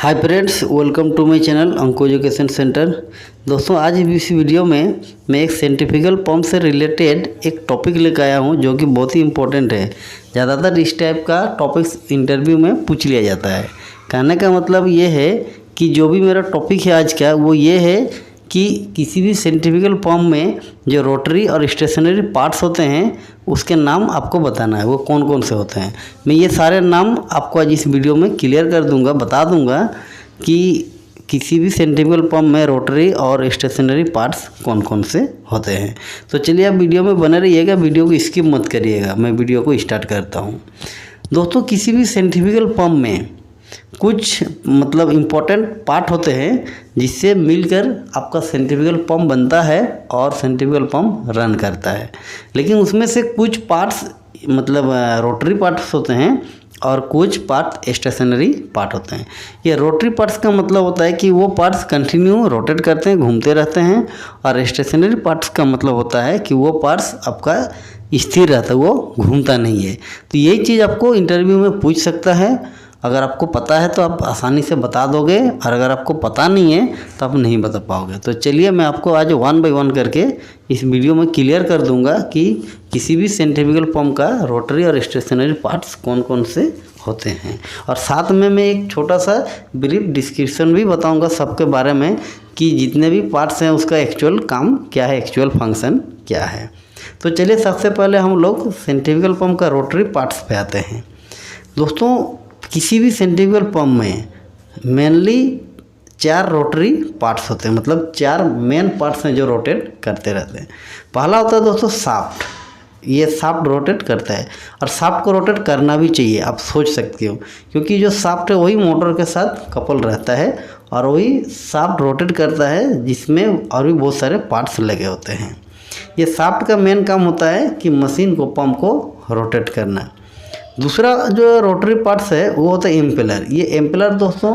Hi friends, welcome to my channel अंको education centre. दोस्तों, आज इस वीडियो में मैं एक सेंट्रीफ्यूगल पंप से रिलेटेड एक टॉपिक लेकर आया हूं जो कि बहुत ही इम्पोर्टेंट है। ज़्यादातर इस टाइप का टॉपिक्स इंटरव्यू में पूछ लिया जाता है। कहने का मतलब ये है कि जो भी मेरा टॉपिक है आज का, वो ये है कि किसी भी सेंट्रीफ्यूगल पंप में जो रोटरी और स्टेशनरी पार्ट्स होते हैं उसके नाम आपको बताना है, वो कौन कौन से होते हैं। मैं ये सारे नाम आपको आज इस वीडियो में क्लियर कर दूंगा, बता दूंगा कि किसी भी सेंट्रीफ्यूगल पंप में रोटरी और स्टेशनरी पार्ट्स कौन कौन से होते हैं। तो चलिए आप वीडियो में बने रहिएगा, वीडियो को स्किप मत करिएगा। मैं वीडियो को स्टार्ट करता हूँ। दोस्तों, किसी भी सेंट्रीफ्यूगल पंप में कुछ इम्पोर्टेंट पार्ट होते हैं जिससे मिलकर आपका सेंट्रीफ्यूगल पंप बनता है और सेंट्रीफ्यूगल पंप रन करता है। लेकिन उसमें से कुछ पार्ट्स रोटरी पार्ट्स होते हैं और कुछ पार्ट स्टेशनरी पार्ट होते हैं। ये रोटरी पार्ट्स का मतलब होता है कि वो पार्ट्स कंटिन्यू रोटेट करते हैं, घूमते रहते हैं, और स्टेशनरी पार्ट्स का मतलब होता है कि वो पार्ट्स आपका स्थिर रहता है, वो घूमता नहीं है। तो यही चीज़ आपको इंटरव्यू में पूछ सकता है। अगर आपको पता है तो आप आसानी से बता दोगे, और अगर आपको पता नहीं है तो आप नहीं बता पाओगे। तो चलिए मैं आपको आज 1 बाय 1 करके इस वीडियो में क्लियर कर दूंगा कि किसी भी सेंट्रीफ्यूगल पंप का रोटरी और स्टेशनरी पार्ट्स कौन कौन से होते हैं। और साथ में मैं एक छोटा सा ब्रीफ डिस्क्रिप्शन भी बताऊंगा सबके बारे में कि जितने भी पार्ट्स हैं उसका एक्चुअल काम क्या है, एक्चुअल फंक्शन क्या है। तो चलिए सबसे पहले हम लोग सेंट्रीफ्यूगल पंप का रोटरी पार्ट्स पे आते हैं। दोस्तों, किसी भी सेंट्रीफ्यूगल पंप में मेनली 4 रोटरी पार्ट्स होते हैं, 4 मेन पार्ट्स हैं जो रोटेट करते रहते हैं। पहला होता है दोस्तों शाफ्ट। ये शाफ्ट रोटेट करता है, और शाफ्ट को रोटेट करना भी चाहिए, आप सोच सकते हो, क्योंकि जो शाफ्ट है वही मोटर के साथ कपल रहता है और वही शाफ्ट रोटेट करता है, जिसमें और भी बहुत सारे पार्ट्स लगे होते हैं। ये शाफ्ट का मेन काम होता है कि मशीन को, पंप को रोटेट करना। दूसरा जो रोटरी पार्ट्स है वो होता है इम्पेलर। ये इम्पेलर दोस्तों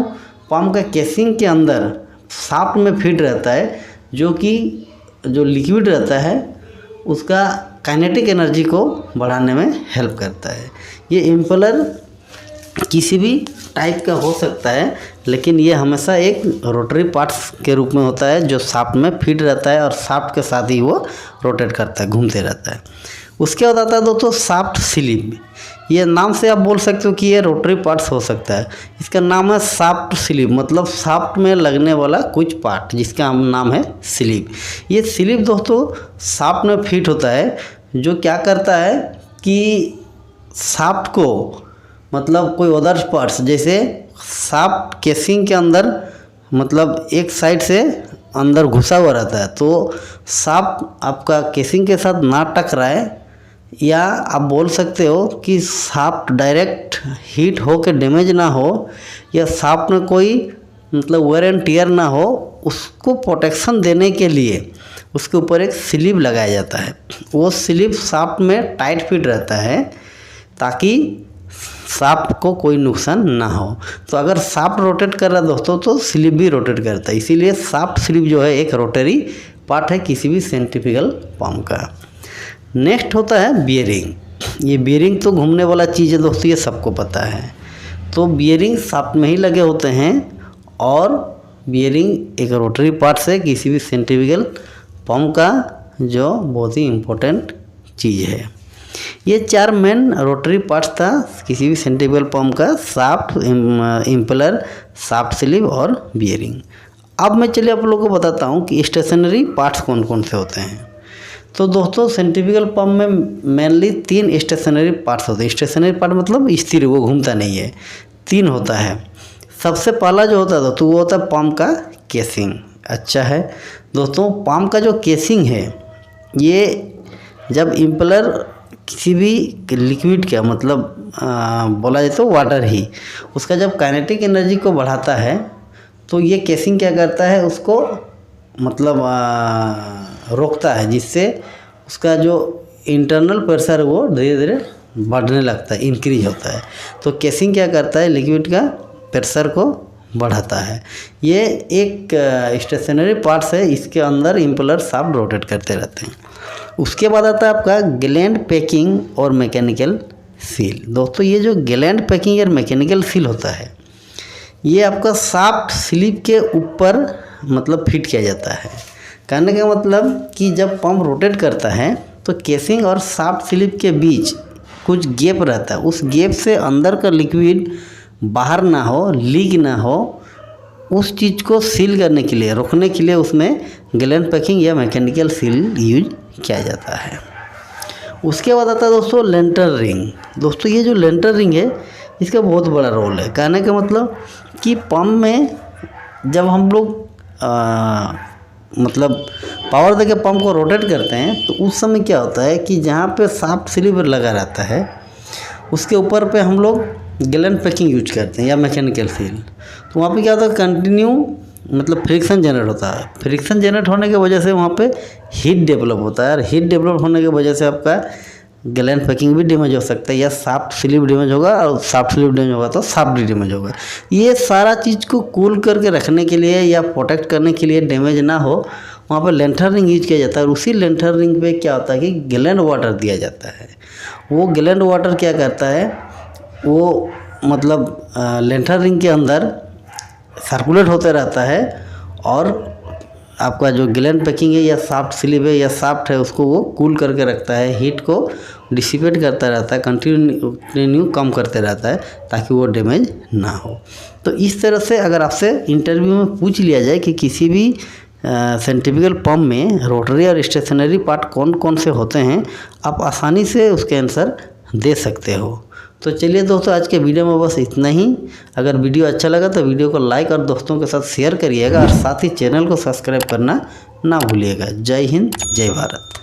पंप का केसिंग के अंदर शाफ्ट में फिट रहता है, जो कि जो लिक्विड रहता है उसका काइनेटिक एनर्जी को बढ़ाने में हेल्प करता है। ये इम्पेलर किसी भी टाइप का हो सकता है, लेकिन ये हमेशा एक रोटरी पार्ट्स के रूप में होता है जो शाफ्ट में फिट रहता है और शाफ्ट के साथ ही वो रोटेट करता है, घूमते रहता है। उसके बाद आता है दोस्तों शाफ्ट स्लीव। ये नाम से आप बोल सकते हो कि ये रोटरी पार्ट्स हो सकता है। इसका नाम है शाफ्ट स्लीव, मतलब शाफ्ट में लगने वाला कुछ पार्ट जिसका नाम है स्लीव। ये स्लीव दोस्तों शाफ्ट में फिट होता है, जो क्या करता है कि शाफ्ट को कोई अदर्स पार्ट्स, जैसे शाफ्ट केसिंग के अंदर एक साइड से अंदर घुसा हुआ रहता है, तो शाफ्ट आपका केसिंग के साथ ना टकराए, या आप बोल सकते हो कि शाफ्ट डायरेक्ट हीट हो के डैमेज ना हो, या शाफ्ट में कोई वेयर एंड टियर ना हो, उसको प्रोटेक्शन देने के लिए उसके ऊपर एक स्लीव लगाया जाता है। वो स्लीव शाफ्ट में टाइट फिट रहता है ताकि शाफ्ट को कोई नुकसान ना हो। तो अगर शाफ्ट रोटेट कर रहा है दोस्तों तो स्लीव भी रोटेट करता है, इसीलिए शाफ्ट स्लीव जो है एक रोटरी पार्ट है किसी भी सेंट्रीफ्यूगल पंप का। नेक्स्ट होता है बियरिंग। ये बियरिंग तो घूमने वाला चीज़ है दोस्तों, ये सबको पता है। तो बियरिंग शाफ्ट में ही लगे होते हैं, और बियरिंग एक रोटरी पार्ट्स है किसी भी सेंट्रीफ्यूगल पंप का, जो बहुत ही इम्पोर्टेंट चीज़ है। ये 4 मेन रोटरी पार्ट्स था किसी भी सेंट्रीफ्यूगल पंप का: शाफ्ट, इम्पेलर, शाफ्ट स्लीव और बियरिंग। अब मैं चलिए आप लोगों को बताता हूँ कि स्टेशनरी पार्ट्स कौन कौन से होते हैं। तो दोस्तों स्टेशनरी पंप में मेनली 3 स्टेशनरी पार्ट्स होते हैं। स्टेशनरी पार्ट मतलब स्थिर, वो घूमता नहीं है। 3 होता है। सबसे पहला जो होता है तो वो होता है पंप का केसिंग। अच्छा है दोस्तों, पंप का जो केसिंग है, ये जब इम्पेलर किसी भी लिक्विड का बोला जाए तो वाटर ही, उसका जब काइनेटिक एनर्जी को बढ़ाता है, तो ये केसिंग क्या करता है, उसको रोकता है, जिससे उसका जो इंटरनल प्रेशर वो धीरे धीरे बढ़ने लगता है, इंक्रीज होता है। तो केसिंग क्या करता है, लिक्विड का प्रेशर को बढ़ाता है। ये एक स्टेशनरी पार्ट्स है, इसके अंदर इम्पेलर शाफ्ट रोटेट करते रहते हैं। उसके बाद आता है आपका गैलेंट पैकिंग और मैकेनिकल सील। दोस्तों ये जो गैलेंट पैकिंग और मैकेनिकल सील होता है, ये आपका शाफ्ट स्लीव के ऊपर मतलब फिट किया जाता है। कहने का मतलब कि जब पंप रोटेट करता है तो केसिंग और शाफ्ट स्लीव के बीच कुछ गैप रहता है, उस गैप से अंदर का लिक्विड बाहर ना हो, लीक ना हो, उस चीज़ को सील करने के लिए, रोकने के लिए उसमें गैलन पैकिंग या मैकेनिकल सील यूज किया जाता है। उसके बाद आता है दोस्तों लेंटर रिंग। दोस्तों ये जो लेंटर रिंग है इसका बहुत बड़ा रोल है। कहने का मतलब कि पंप में जब हम लोग मतलब पावर देके पंप को रोटेट करते हैं तो उस समय क्या होता है कि जहाँ पे शाफ्ट स्लीव लगा रहता है उसके ऊपर पे हम लोग गैलन पैकिंग यूज करते हैं या मैकेनिकल सील। तो वहाँ पे क्या होता है, कंटिन्यू मतलब फ्रिक्शन जनरेट होता है। फ्रिक्शन जनरेट होने की वजह से वहाँ पे हीट डेवलप होता है और हीट डेवलप होने की वजह से आपका गैलन पैकिंग भी डैमेज हो सकता है या शाफ्ट स्लीव डैमेज होगा, और शाफ्ट स्लीव डैमेज होगा तो शाफ्ट भी डैमेज होगा। ये सारा चीज़ को कूल करके रखने के लिए या प्रोटेक्ट करने के लिए, डैमेज ना हो, वहाँ पर लेंटर रिंग यूज किया जाता है। और उसी लेंटर रिंग पे क्या होता है कि गैलन वाटर दिया जाता है। वो गैलन वाटर क्या करता है, वो मतलब लेंटर रिंग के अंदर सर्कुलेट होते रहता है और आपका जो गैलन पैकिंग है या शाफ्ट स्लीव है या शाफ्ट है उसको वो कूल करके रखता है, हीट को डिसिपेट करता रहता है, कंटिन्यू कम करते रहता है ताकि वो डैमेज ना हो। तो इस तरह से अगर आपसे इंटरव्यू में पूछ लिया जाए कि किसी भी सेंट्रीफ्यूगल पंप में रोटरी और स्टेशनरी पार्ट कौन कौन से होते हैं, आप आसानी से उसके आंसर दे सकते हो। तो चलिए दोस्तों, आज के वीडियो में बस इतना ही। अगर वीडियो अच्छा लगा तो वीडियो को लाइक और दोस्तों के साथ शेयर करिएगा और साथ ही चैनल को सब्सक्राइब करना ना भूलिएगा। जय हिंद, जय भारत।